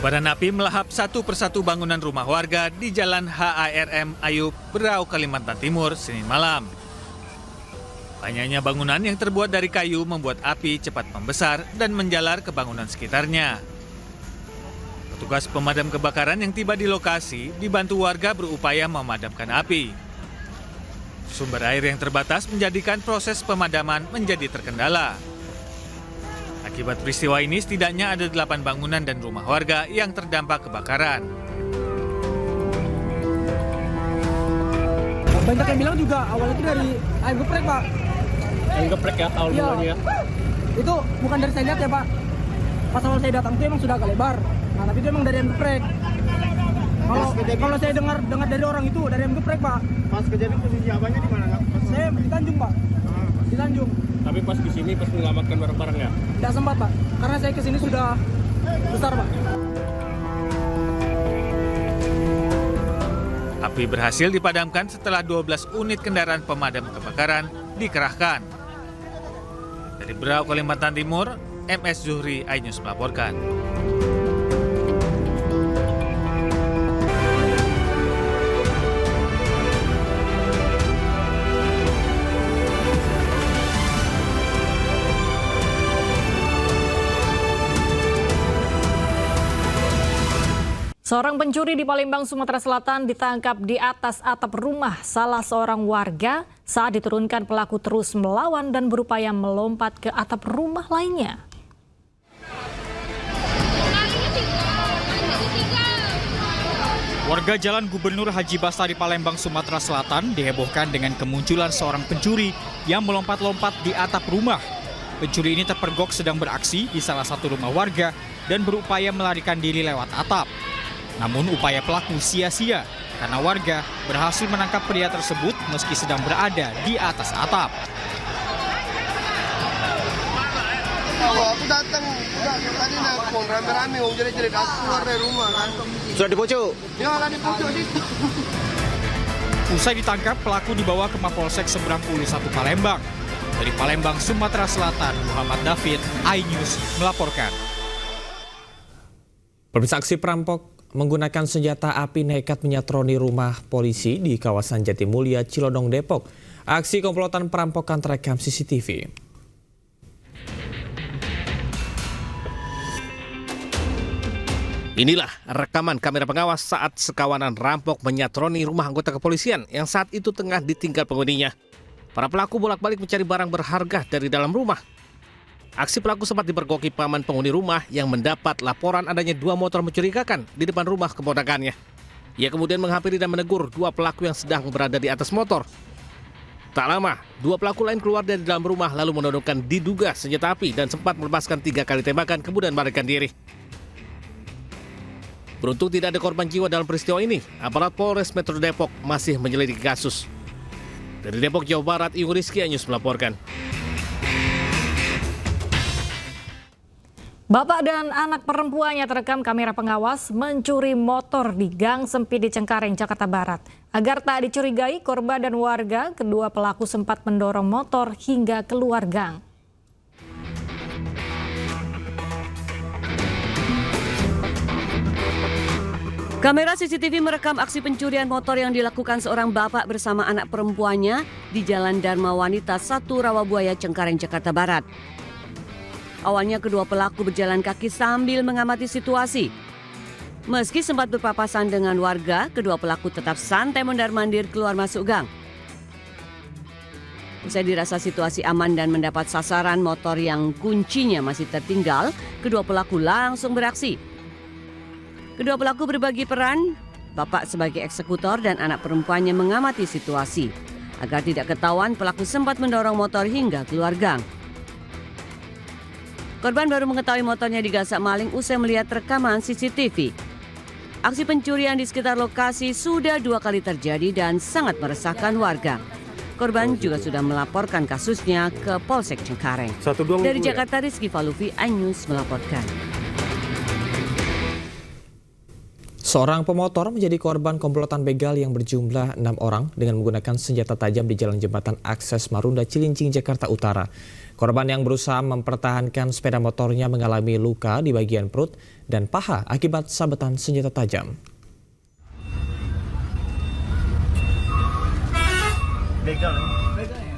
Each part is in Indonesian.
Kobaran api melahap satu persatu bangunan rumah warga di Jalan HARM Ayub, Berau, Kalimantan Timur, Senin malam. Banyaknya bangunan yang terbuat dari kayu membuat api cepat membesar dan menjalar ke bangunan sekitarnya. Petugas pemadam kebakaran yang tiba di lokasi dibantu warga berupaya memadamkan api. Sumber air yang terbatas menjadikan proses pemadaman menjadi terkendala. Akibat peristiwa ini setidaknya ada 8 bangunan dan rumah warga yang terdampak kebakaran. Banyak yang bilang juga awalnya itu dari ayam geprek, Pak. Ayam geprek ya awal mulanya ya? Itu bukan dari saya lihat ya, Pak. Pas awal saya datang itu emang sudah agak lebar. Nah, tapi itu emang dari ayam geprek. Kalau saya dengar dari orang itu dari ayam geprek, Pak. Pas kejadian posisi abangnya di mana? Saya di Tanjung, Pak. Di Tanjung. Tapi pas di sini pas menyelamatkan barang-barangnya? Tidak sempat, Pak. Karena saya kesini sudah besar, Pak. Api berhasil dipadamkan setelah 12 unit kendaraan pemadam kebakaran dikerahkan. Dari Berau, Kalimantan Timur, MS Zuhri, iNews melaporkan. Seorang pencuri di Palembang, Sumatera Selatan ditangkap di atas atap rumah salah seorang warga saat diturunkan pelaku terus melawan dan berupaya melompat ke atap rumah lainnya. Warga Jalan Gubernur Haji Bastari Palembang, Sumatera Selatan dihebohkan dengan kemunculan seorang pencuri yang melompat-lompat di atap rumah. Pencuri ini terpergok sedang beraksi di salah satu rumah warga dan berupaya melarikan diri lewat atap. Namun upaya pelaku sia-sia karena warga berhasil menangkap pria tersebut meski sedang berada di atas atap. Aku datang, tadi nelfon rame-rame, jadi aku keluar dari rumah kan. Sudah dipocok? Ya, lah dipocok itu. Usai ditangkap, pelaku dibawa ke Mapolsek Seberang Ulu 1 Palembang. Dari Palembang, Sumatera Selatan, Muhammad David, iNews melaporkan. Pemirsa, aksi perampok menggunakan senjata api nekat menyatroni rumah polisi di kawasan Jatimulya, Cilodong, Depok. Aksi komplotan perampokan terekam CCTV. Inilah rekaman kamera pengawas saat sekawanan rampok menyatroni rumah anggota kepolisian yang saat itu tengah ditinggal penghuninya. Para pelaku bolak-balik mencari barang berharga dari dalam rumah. Aksi pelaku sempat dipergoki paman penghuni rumah yang mendapat laporan adanya 2 motor mencurigakan di depan rumah keponakannya. Ia kemudian menghampiri dan menegur 2 pelaku yang sedang berada di atas motor. Tak lama, 2 pelaku lain keluar dari dalam rumah lalu menodongkan diduga senjata api dan sempat melepaskan 3 kali tembakan kemudian melarikan diri. Beruntung tidak ada korban jiwa dalam peristiwa ini, aparat Polres Metro Depok masih menyelidiki kasus. Dari Depok, Jawa Barat, Iung Rizky, iNews melaporkan. Bapak dan anak perempuannya terekam kamera pengawas mencuri motor di gang sempit di Cengkareng, Jakarta Barat. Agar tak dicurigai korban dan warga, kedua pelaku sempat mendorong motor hingga keluar gang. Kamera CCTV merekam aksi pencurian motor yang dilakukan seorang bapak bersama anak perempuannya di Jalan Dharma Wanita 1 Rawabuaya, Cengkareng, Jakarta Barat. Awalnya kedua pelaku berjalan kaki sambil mengamati situasi. Meski sempat berpapasan dengan warga, kedua pelaku tetap santai mondar-mandir keluar masuk gang. Usai dirasa situasi aman dan mendapat sasaran motor yang kuncinya masih tertinggal, kedua pelaku langsung beraksi. Kedua pelaku berbagi peran, bapak sebagai eksekutor dan anak perempuannya mengamati situasi. Agar tidak ketahuan, pelaku sempat mendorong motor hingga keluar gang. Korban baru mengetahui motornya digasak maling usai melihat rekaman CCTV. Aksi pencurian di sekitar lokasi sudah 2 kali terjadi dan sangat meresahkan warga. Korban juga sudah melaporkan kasusnya ke Polsek Cengkareng. Dari Jakarta, Rizky Falufi, iNews melaporkan. Seorang pemotor menjadi korban komplotan begal yang berjumlah 6 orang dengan menggunakan senjata tajam di Jalan Jembatan Akses Marunda, Cilincing, Jakarta Utara. Korban yang berusaha mempertahankan sepeda motornya mengalami luka di bagian perut dan paha akibat sabetan senjata tajam.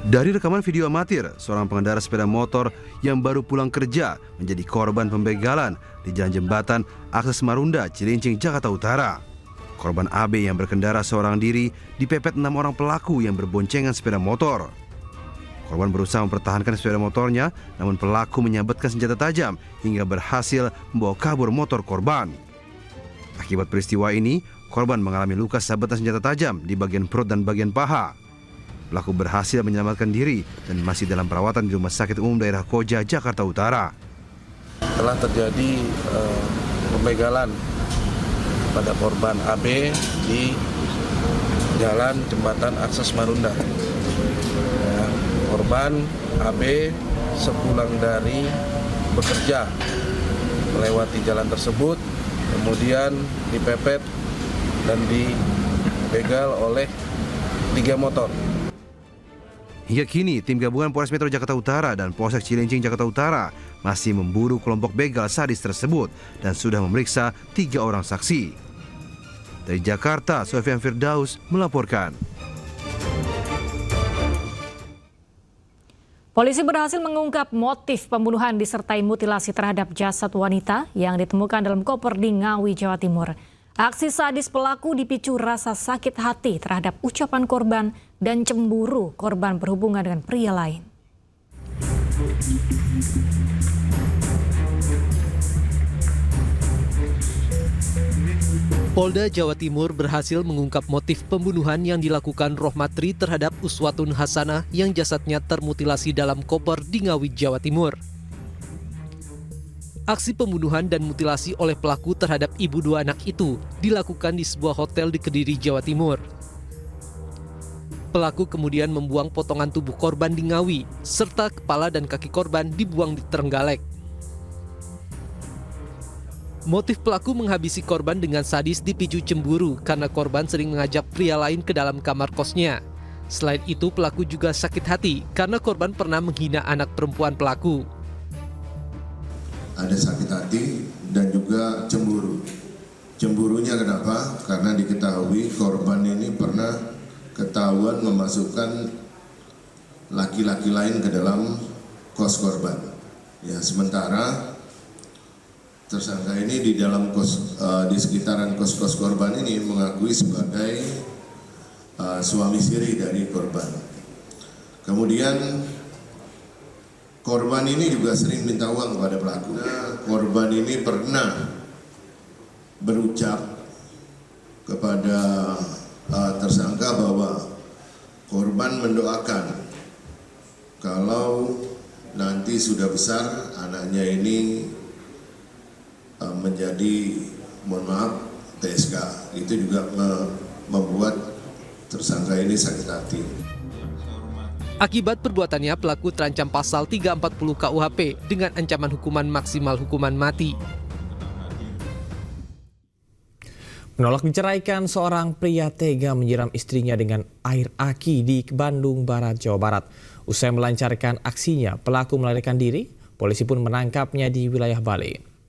Dari rekaman video amatir, seorang pengendara sepeda motor yang baru pulang kerja menjadi korban pembegalan di Jalan Jembatan Akses Marunda, Cilincing, Jakarta Utara. Korban AB yang berkendara seorang diri dipepet 6 orang pelaku yang berboncengan sepeda motor. Korban berusaha mempertahankan sepeda motornya, namun pelaku menyabetkan senjata tajam hingga berhasil membawa kabur motor korban. Akibat peristiwa ini, korban mengalami luka sabetan senjata tajam di bagian perut dan bagian paha. Pelaku berhasil menyelamatkan diri dan masih dalam perawatan di Rumah Sakit Umum Daerah Koja, Jakarta Utara. Telah terjadi pembegalan pada korban AB di Jalan Jembatan Akses Marunda. Korban AB sepulang dari bekerja melewati jalan tersebut, kemudian dipepet dan dibegal oleh 3 motor. Hingga kini, tim gabungan Polres Metro Jakarta Utara dan Polsek Cilincing Jakarta Utara masih memburu kelompok begal sadis tersebut dan sudah memeriksa 3 orang saksi. Dari Jakarta, Sofian Firdaus melaporkan. Polisi berhasil mengungkap motif pembunuhan disertai mutilasi terhadap jasad wanita yang ditemukan dalam koper di Ngawi, Jawa Timur. Aksi sadis pelaku dipicu rasa sakit hati terhadap ucapan korban dan cemburu korban berhubungan dengan pria lain. Polda Jawa Timur berhasil mengungkap motif pembunuhan yang dilakukan Rohmatri terhadap Uswatun Hasanah yang jasadnya termutilasi dalam koper di Ngawi, Jawa Timur. Aksi pembunuhan dan mutilasi oleh pelaku terhadap ibu 2 anak itu dilakukan di sebuah hotel di Kediri, Jawa Timur. Pelaku kemudian membuang potongan tubuh korban di Ngawi, serta kepala dan kaki korban dibuang di Trenggalek. Motif pelaku menghabisi korban dengan sadis dipicu cemburu karena korban sering mengajak pria lain ke dalam kamar kosnya. Selain itu, pelaku juga sakit hati karena korban pernah menghina anak perempuan pelaku. Ada sakit hati dan juga cemburu. Cemburunya kenapa? Karena diketahui korban ini pernah ketahuan memasukkan laki-laki lain ke dalam kos korban. Ya, sementara tersangka ini di dalam di sekitaran kos-kos korban ini mengakui sebagai suami siri dari korban. Kemudian korban ini juga sering minta uang kepada pelaku. Korban ini pernah berucap kepada tersangka bahwa korban mendoakan kalau nanti sudah besar anaknya ini menjadi, mohon maaf, TSK. Itu juga membuat tersangka ini sakit hati. Akibat perbuatannya, pelaku terancam pasal 340 KUHP dengan ancaman hukuman maksimal hukuman mati. Menolak diceraikan, seorang pria tega menyiram istrinya dengan air aki di Bandung Barat, Jawa Barat. Usai melancarkan aksinya, pelaku melarikan diri. Polisi pun menangkapnya di wilayah Bali.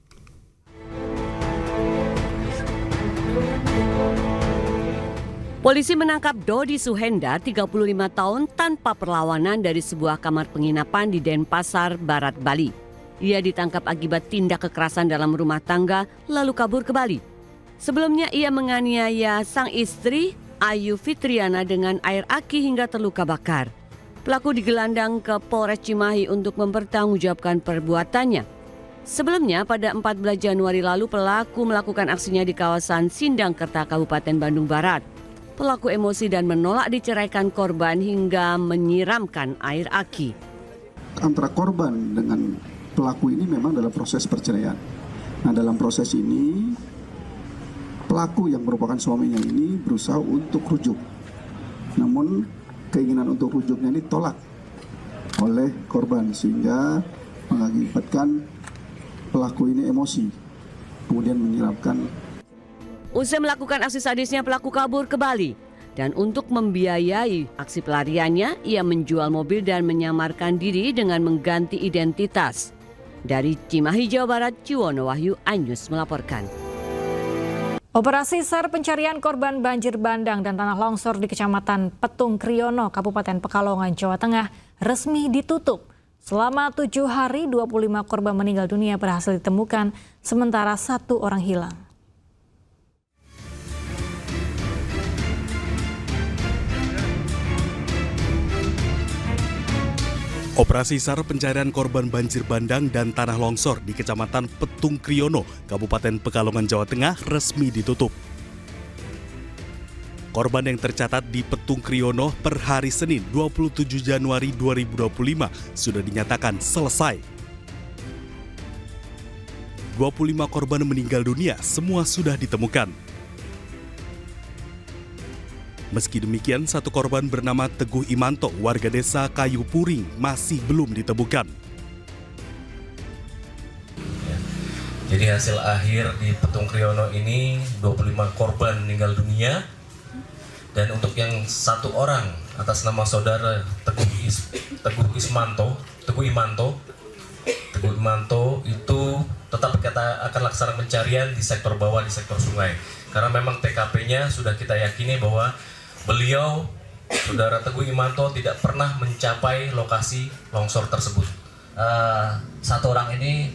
Polisi menangkap Dodi Suhenda, 35 tahun, tanpa perlawanan dari sebuah kamar penginapan di Denpasar, Barat, Bali. Ia ditangkap akibat tindak kekerasan dalam rumah tangga, lalu kabur ke Bali. Sebelumnya ia menganiaya sang istri, Ayu Fitriana, dengan air aki hingga terluka bakar. Pelaku digelandang ke Polres Cimahi untuk mempertanggungjawabkan perbuatannya. Sebelumnya, pada 14 Januari lalu, pelaku melakukan aksinya di kawasan Sindangkerta, Kabupaten Bandung Barat. Pelaku emosi dan menolak diceraikan korban hingga menyiramkan air aki. Antara korban dengan pelaku ini memang dalam proses perceraian. Nah, dalam proses ini pelaku yang merupakan suaminya ini berusaha untuk rujuk. Namun keinginan untuk rujuknya ini tolak oleh korban sehingga mengakibatkan pelaku ini emosi, kemudian menyiramkan. Usai melakukan aksi sadisnya, pelaku kabur ke Bali. Dan untuk membiayai aksi pelariannya, ia menjual mobil dan menyamarkan diri dengan mengganti identitas. Dari Cimahi, Jawa Barat, Ciwono Wahyu, iNews melaporkan. Operasi SAR pencarian korban banjir bandang dan tanah longsor di Kecamatan Petung Kriono, Kabupaten Pekalongan, Jawa Tengah resmi ditutup. Selama 7 hari, 25 korban meninggal dunia berhasil ditemukan, sementara 1 orang hilang. Operasi SAR pencarian korban banjir bandang dan tanah longsor di Kecamatan Petung Kriono, Kabupaten Pekalongan, Jawa Tengah resmi ditutup. Korban yang tercatat di Petung Kriono per hari Senin 27 Januari 2025 sudah dinyatakan selesai. 25 korban meninggal dunia, semua sudah ditemukan. Meski demikian, 1 korban bernama Teguh Imanto, warga desa Kayu Puring, masih belum ditemukan. Jadi hasil akhir di Petung Kriono ini 25 korban meninggal dunia. Dan untuk yang 1 orang atas nama saudara Teguh Imanto itu tetap kita akan laksanakan pencarian di sektor bawah, di sektor sungai. Karena memang TKP-nya sudah kita yakini bahwa beliau, saudara Teguh Imanto, tidak pernah mencapai lokasi longsor tersebut. 1 orang ini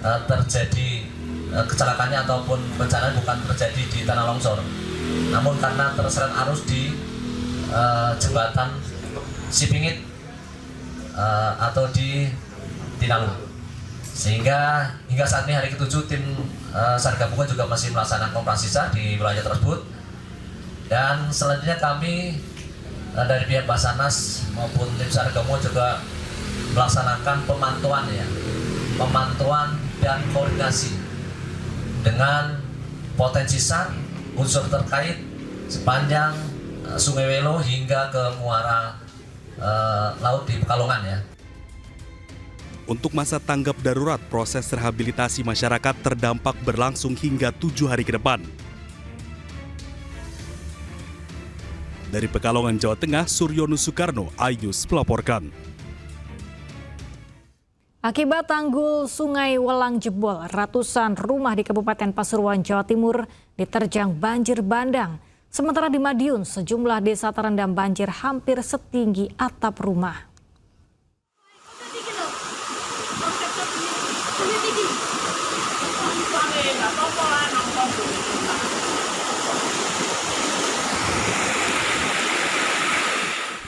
terjadi kecelakaannya ataupun bencana bukan terjadi di tanah longsor, namun karena terseret arus di jembatan Sipingit atau di Tinalu. Sehingga hingga saat ini hari ke-7 tim SAR gabungan juga masih melaksanakan operasi SAR di wilayah tersebut. Dan selanjutnya kami dari pihak Basarnas maupun tim SAR gabungan juga melaksanakan pemantauan dan koordinasi dengan potensi SAR unsur terkait sepanjang Sungai Welo hingga ke muara laut di Pekalongan ya. Untuk masa tanggap darurat, proses rehabilitasi masyarakat terdampak berlangsung hingga 7 hari ke depan. Dari Pekalongan, Jawa Tengah, Suryono Soekarno, iNews melaporkan. Akibat tanggul Sungai Welang jebol, ratusan rumah di Kabupaten Pasuruan, Jawa Timur diterjang banjir bandang. Sementara di Madiun, sejumlah desa terendam banjir hampir setinggi atap rumah.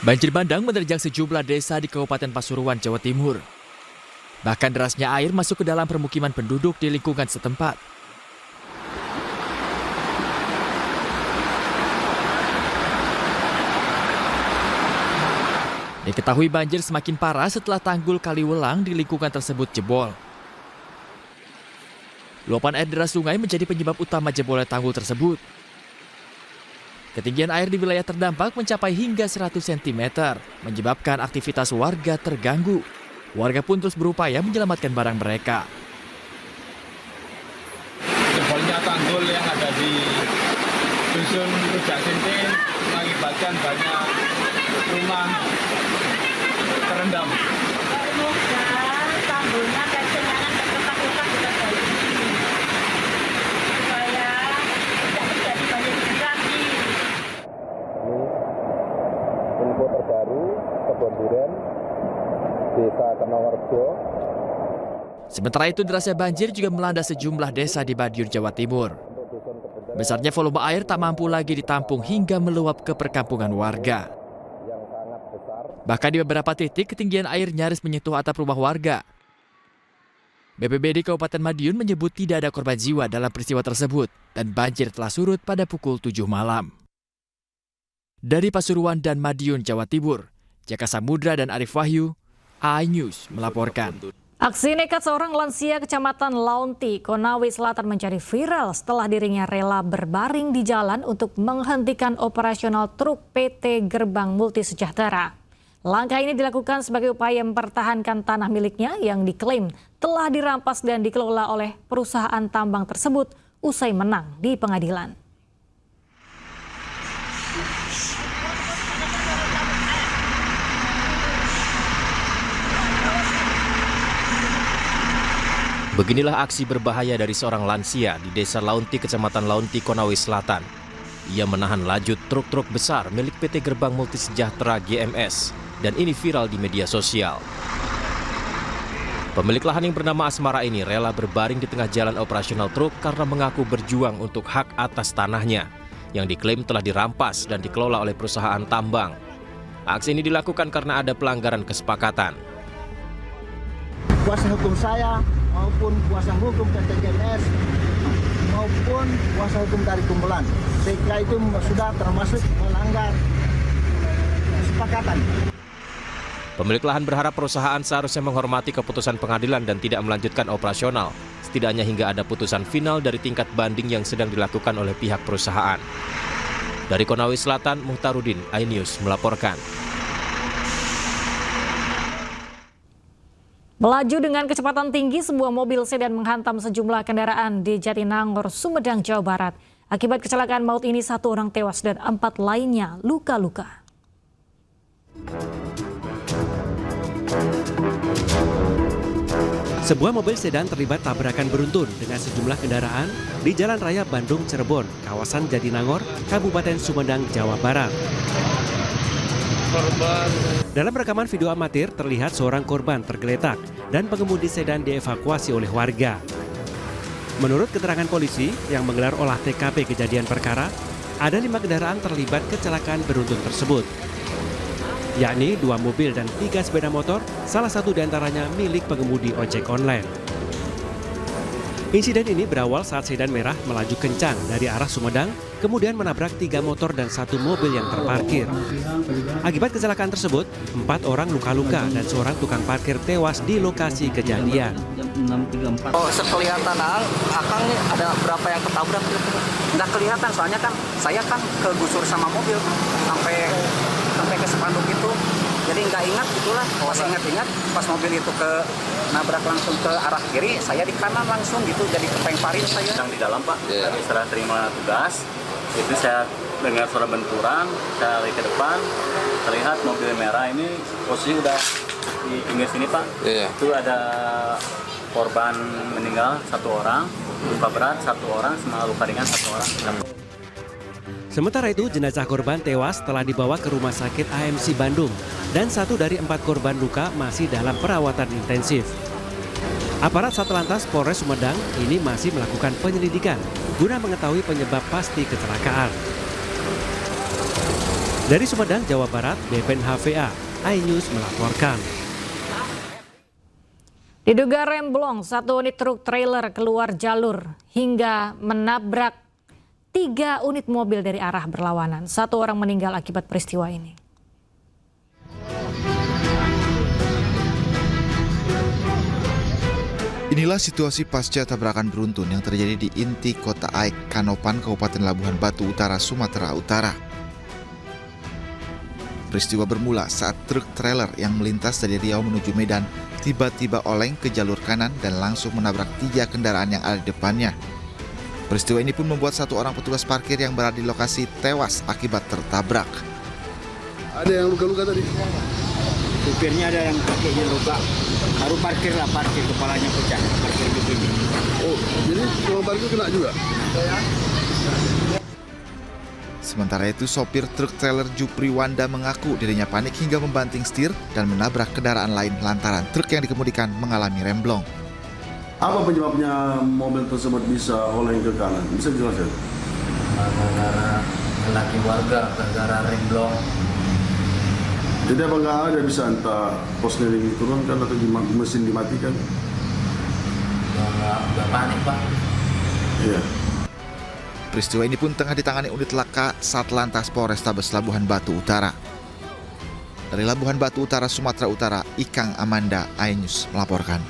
Banjir bandang menerjang sejumlah desa di Kabupaten Pasuruan, Jawa Timur. Bahkan derasnya air masuk ke dalam permukiman penduduk di lingkungan setempat. Diketahui banjir semakin parah setelah tanggul Kali Welang di lingkungan tersebut jebol. Luapan air deras sungai menjadi penyebab utama jebolnya tanggul tersebut. Ketinggian air di wilayah terdampak mencapai hingga 100 cm, menyebabkan aktivitas warga terganggu. Warga pun terus berupaya menyelamatkan barang mereka. Jebolnya tanggul yang ada di Dusun Rujak Sintin mengakibatkan banyak rumah terendam. Semoga tanggulnya kesenangan dan ketakutan sudah baik supaya tidak terjadi banjir lagi. Info terbaru Kebon Duren, Desa Kenowarjo. Sementara itu derasnya banjir juga melanda sejumlah desa di Madiun, Jawa Timur. Besarnya volume air tak mampu lagi ditampung hingga meluap ke perkampungan warga. Bahkan di beberapa titik ketinggian air nyaris menyentuh atap rumah warga. BPBD Kabupaten Madiun menyebut tidak ada korban jiwa dalam peristiwa tersebut dan banjir telah surut pada pukul 7 malam. Dari Pasuruan dan Madiun, Jawa Timur, Jaka Samudra dan Arif Wahyu, iNews melaporkan. Aksi nekat seorang lansia Kecamatan Launti, Konawe Selatan menjadi viral setelah dirinya rela berbaring di jalan untuk menghentikan operasional truk PT Gerbang Multi Sejahtera. Langkah ini dilakukan sebagai upaya mempertahankan tanah miliknya yang diklaim telah dirampas dan dikelola oleh perusahaan tambang tersebut usai menang di pengadilan. Beginilah aksi berbahaya dari seorang lansia di Desa Launti, Kecamatan Launti, Konawe Selatan. Ia menahan laju truk-truk besar milik PT Gerbang Multi Sejahtera GMS, dan ini viral di media sosial. Pemilik lahan yang bernama Asmara ini rela berbaring di tengah jalan operasional truk karena mengaku berjuang untuk hak atas tanahnya, yang diklaim telah dirampas dan dikelola oleh perusahaan tambang. Aksi ini dilakukan karena ada pelanggaran kesepakatan. Kuasa hukum saya maupun kuasa hukum PT GMS maupun kuasa hukum dari kumpulan TK itu sudah termasuk melanggar kesepakatan. Pemilik lahan berharap perusahaan seharusnya menghormati keputusan pengadilan dan tidak melanjutkan operasional, setidaknya hingga ada putusan final dari tingkat banding yang sedang dilakukan oleh pihak perusahaan. Dari Konawe Selatan, Muhtarudin, iNews melaporkan. Melaju dengan kecepatan tinggi, sebuah mobil sedan menghantam sejumlah kendaraan di Jatinangor, Sumedang, Jawa Barat. Akibat kecelakaan maut ini, 1 orang tewas dan 4 lainnya luka-luka. Sebuah mobil sedan terlibat tabrakan beruntun dengan sejumlah kendaraan di Jalan Raya Bandung Cirebon, kawasan Jatinangor, Kabupaten Sumedang, Jawa Barat. Dalam rekaman video amatir terlihat seorang korban tergeletak dan pengemudi sedan dievakuasi oleh warga. Menurut keterangan polisi yang menggelar olah TKP kejadian perkara, ada 5 kendaraan terlibat kecelakaan beruntun tersebut, yakni 2 mobil dan 3 sepeda motor, salah satu diantaranya milik pengemudi ojek online. Insiden ini berawal saat sedan merah melaju kencang dari arah Sumedang, kemudian menabrak 3 motor dan 1 mobil yang terparkir. Akibat kecelakaan tersebut, 4 orang luka-luka dan seorang tukang parkir tewas di lokasi kejadian. Oh, sekelihatan akang nih ada berapa yang ketabrak? Nggak kelihatan, soalnya kan saya kan kegusur sama mobil sampai ke spanduk itu. Jadi nggak ingat itulah, pas ingat pas mobil itu ke nabrak langsung ke arah kiri, saya di kanan langsung gitu, jadi kepengparin saya. Yang di dalam Pak, setelah terima tugas, itu saya dengar suara benturan, saya lari ke depan, terlihat mobil merah ini posisi udah di pinggir sini Pak. Itu ada korban meninggal 1 orang, luka berat 1 orang, sama luka ringan 1 orang. Sementara itu, jenazah korban tewas telah dibawa ke Rumah Sakit AMC Bandung dan 1 dari 4 korban luka masih dalam perawatan intensif. Aparat Satlantas Polres Sumedang ini masih melakukan penyelidikan guna mengetahui penyebab pasti kecelakaan. Dari Sumedang, Jawa Barat, Depen HVA, iNews melaporkan. Diduga remblong, 1 unit truk trailer keluar jalur hingga menabrak 3 unit mobil dari arah berlawanan. 1 orang meninggal akibat peristiwa ini. Inilah situasi pasca tabrakan beruntun yang terjadi di inti Kota Aik, Kanopan, Kabupaten Labuhan Batu Utara, Sumatera Utara. Peristiwa bermula saat truk trailer yang melintas dari Riau menuju Medan tiba-tiba oleng ke jalur kanan dan langsung menabrak 3 kendaraan yang ada di depannya. Peristiwa ini pun membuat 1 orang petugas parkir yang berada di lokasi tewas akibat tertabrak. Ada yang luka-luka tadi? Supirnya ada yang kakinya luka, baru parkir kepalanya pecah, parkir begini. Oh, jadi tukang parkir kena juga? Sementara itu, sopir truk trailer Jupri Wanda mengaku dirinya panik hingga membanting setir dan menabrak kendaraan lain lantaran truk yang dikemudikan mengalami remblong. Apa penyebabnya mobil tersebut bisa oleng ke kanan? Bisa dijelaskan? Gara-gara laki warga, gara-gara remblong. Jadi apa nggak ada bisa entah posneling diturunkan atau mesin dimatikan? Nggak panik Pak. Iya. Peristiwa ini pun tengah ditangani unit laka Satlantas Polrestabes Labuhan Batu Utara. Dari Labuhan Batu Utara, Sumatera Utara, Ikang Amanda, iNews melaporkan.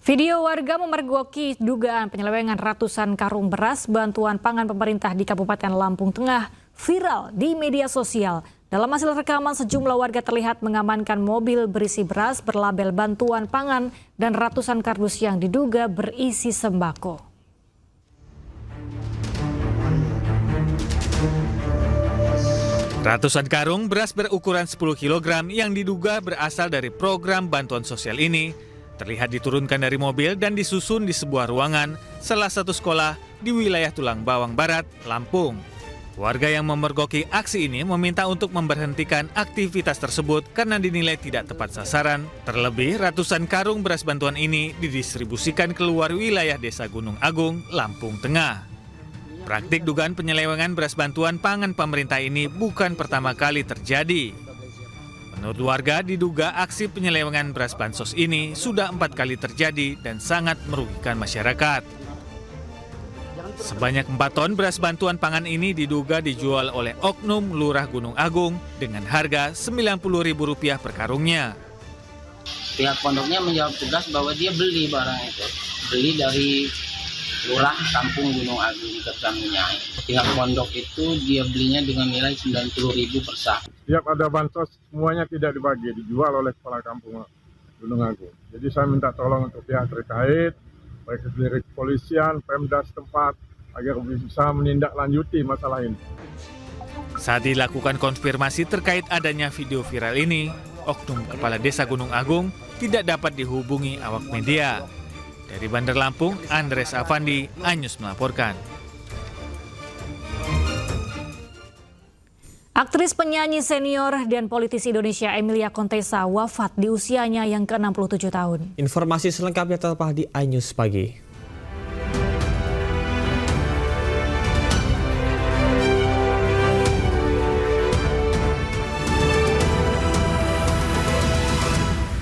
Video warga memergoki dugaan penyelewengan ratusan karung beras bantuan pangan pemerintah di Kabupaten Lampung Tengah viral di media sosial. Dalam hasil rekaman, sejumlah warga terlihat mengamankan mobil berisi beras berlabel bantuan pangan dan ratusan kardus yang diduga berisi sembako. Ratusan karung beras berukuran 10 kg yang diduga berasal dari program bantuan sosial ini terlihat diturunkan dari mobil dan disusun di sebuah ruangan salah satu sekolah di wilayah Tulang Bawang Barat, Lampung. Warga yang memergoki aksi ini meminta untuk memberhentikan aktivitas tersebut karena dinilai tidak tepat sasaran. Terlebih, ratusan karung beras bantuan ini didistribusikan keluar wilayah Desa Gunung Agung, Lampung Tengah. Praktik dugaan penyelewengan beras bantuan pangan pemerintah ini bukan pertama kali terjadi. Menurut warga, diduga aksi penyelewengan beras bansos ini sudah 4 kali terjadi dan sangat merugikan masyarakat. Sebanyak 4 ton beras bantuan pangan ini diduga dijual oleh oknum Lurah Gunung Agung dengan harga Rp90.000 per karungnya. Pihak pondoknya menjawab tegas bahwa dia beli barang itu. Beli dari Lurah Kampung Gunung Agung Kesamnya. Pihak pondok itu dia belinya dengan nilai Rp90.000 per sak. Setiap ada bansos semuanya tidak dibagi, dijual oleh kepala kampung Gunung Agung. Jadi saya minta tolong untuk pihak terkait, baik dari kepolisian, Pemda setempat, agar bisa menindaklanjuti masalah ini. Saat dilakukan konfirmasi terkait adanya video viral ini, oknum Kepala Desa Gunung Agung tidak dapat dihubungi awak media. Dari Bandar Lampung, Andres Afandi, Anyus melaporkan. Aktris, penyanyi senior dan politisi Indonesia Emilia Contessa wafat di usianya yang ke-67 tahun. Informasi selengkapnya tetap di iNews Pagi.